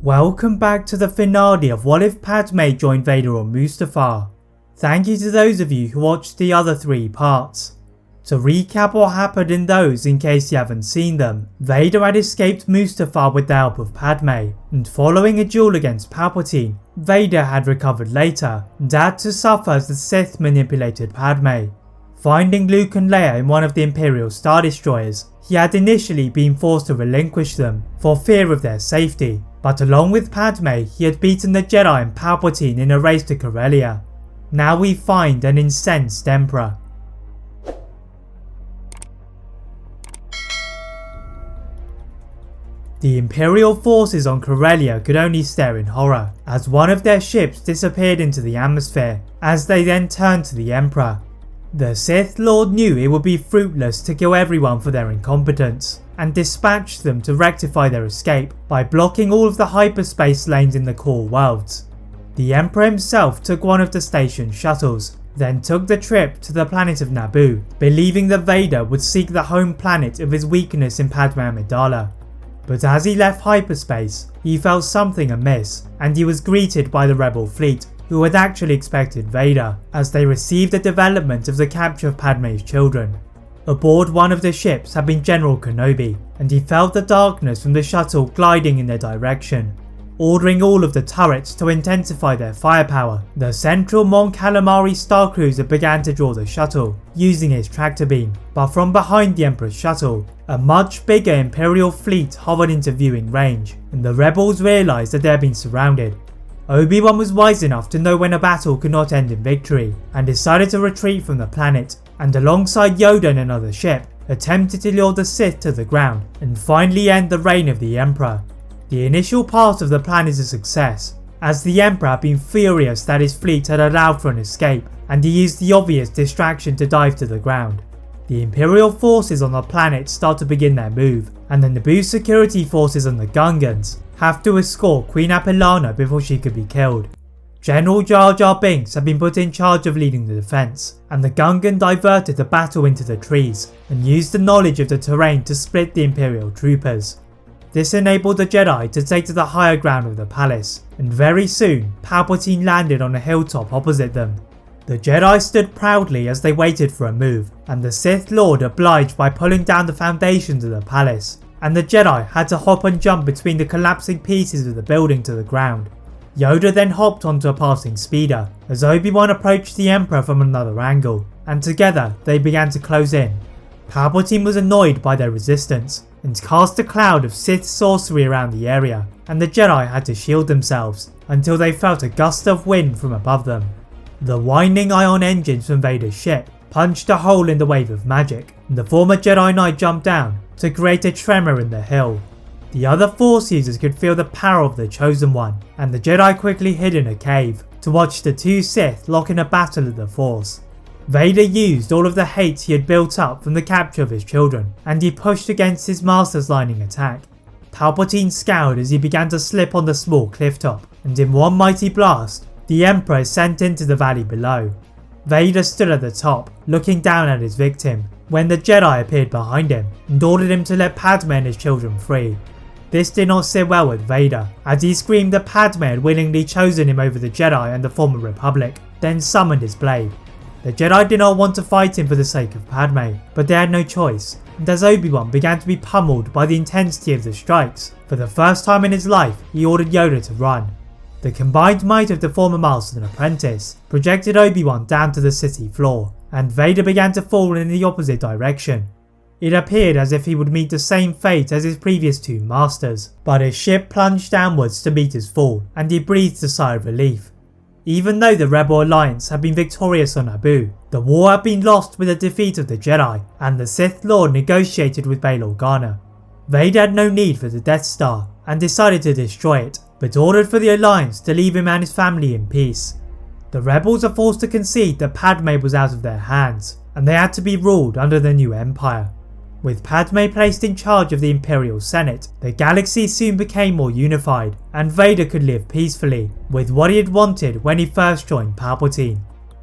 Welcome back to the finale of What If Padme Joined Vader on Mustafar. Thank you to those of you who watched the other 3 parts. To recap what happened in those in case you haven't seen them, Vader had escaped Mustafar with the help of Padme, and following a duel against Palpatine, Vader had recovered later and had to suffer as the Sith manipulated Padme. Finding Luke and Leia in one of the Imperial Star Destroyers, he had initially been forced to relinquish them for fear of their safety, but along with Padme he had beaten the Jedi and Palpatine in a race to Corellia. Now we find an incensed Emperor. The Imperial forces on Corellia could only stare in horror as one of their ships disappeared into the atmosphere as they then turned to the Emperor. The Sith Lord knew it would be fruitless to kill everyone for their incompetence and dispatched them to rectify their escape by blocking all of the hyperspace lanes in the core worlds. The Emperor himself took one of the station's shuttles, then took the trip to the planet of Naboo, believing that Vader would seek the home planet of his weakness in Padme Amidala. But as he left hyperspace, he felt something amiss, and he was greeted by the rebel fleet, who had actually expected Vader, as they received the development of the capture of Padme's children. Aboard one of the ships had been General Kenobi, and he felt the darkness from the shuttle gliding in their direction. Ordering all of the turrets to intensify their firepower, the central Mon Calamari starcruiser began to draw the shuttle, using its tractor beam, but from behind the Emperor's shuttle, a much bigger Imperial fleet hovered into viewing range, and the rebels realised that they had been surrounded. Obi-Wan was wise enough to know when a battle could not end in victory, and decided to retreat from the planet, and alongside Yoda and another ship, attempted to lure the Sith to the ground, and finally end the reign of the Emperor. The initial part of the plan is a success, as the Emperor had been furious that his fleet had allowed for an escape, and he used the obvious distraction to dive to the ground. The Imperial forces on the planet start to begin their move, and the Naboo security forces and the Gungans have to escort Queen Apolana before she could be killed. General Jar Jar Binks had been put in charge of leading the defence, and the Gungan diverted the battle into the trees and used the knowledge of the terrain to split the Imperial troopers. This enabled the Jedi to take to the higher ground of the palace, and very soon Palpatine landed on a hilltop opposite them. The Jedi stood proudly as they waited for a move, and the Sith Lord obliged by pulling down the foundations of the palace, and the Jedi had to hop and jump between the collapsing pieces of the building to the ground. Yoda then hopped onto a passing speeder as Obi-Wan approached the Emperor from another angle, and together they began to close in. Palpatine was annoyed by their resistance and cast a cloud of Sith sorcery around the area, and the Jedi had to shield themselves until they felt a gust of wind from above them. The whining ion engines from Vader's ship punched a hole in the wave of magic, and the former Jedi Knight jumped down to create a tremor in the hill. The other Force users could feel the power of the Chosen One, and the Jedi quickly hid in a cave to watch the 2 Sith lock in a battle of the Force. Vader used all of the hate he had built up from the capture of his children, and he pushed against his master's lightning attack. Palpatine scowled as he began to slip on the small cliff top, and in one mighty blast, the Emperor is sent into the valley below. Vader stood at the top, looking down at his victim, when the Jedi appeared behind him and ordered him to let Padme and his children free. This did not sit well with Vader, as he screamed that Padme had willingly chosen him over the Jedi and the former Republic, then summoned his blade. The Jedi did not want to fight him for the sake of Padme, but they had no choice, and as Obi-Wan began to be pummeled by the intensity of the strikes, for the first time in his life he ordered Yoda to run. The combined might of the former master and apprentice projected Obi-Wan down to the city floor, and Vader began to fall in the opposite direction. It appeared as if he would meet the same fate as his previous 2 masters, but his ship plunged downwards to meet his fall, and he breathed a sigh of relief. Even though the Rebel Alliance had been victorious on Naboo, the war had been lost with the defeat of the Jedi, and the Sith Lord negotiated with Bail Organa. Vader had no need for the Death Star, and decided to destroy it, but ordered for the Alliance to leave him and his family in peace. The rebels are forced to concede that Padme was out of their hands, and they had to be ruled under the new Empire. With Padme placed in charge of the Imperial Senate, the galaxy soon became more unified, and Vader could live peacefully with what he had wanted when he first joined Palpatine.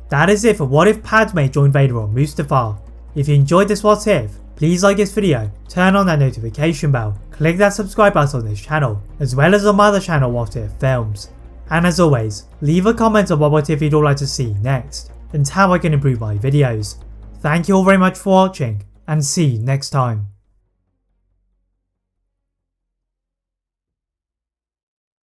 That is it for What If Padme Joined Vader on Mustafar. If you enjoyed this What If, Please like this video, turn on that notification bell, click that subscribe button on this channel, as well as on my other channel What If Films. And as always, leave a comment on what if you'd all like to see next, and how I can improve my videos. Thank you all very much for watching, and see you next time.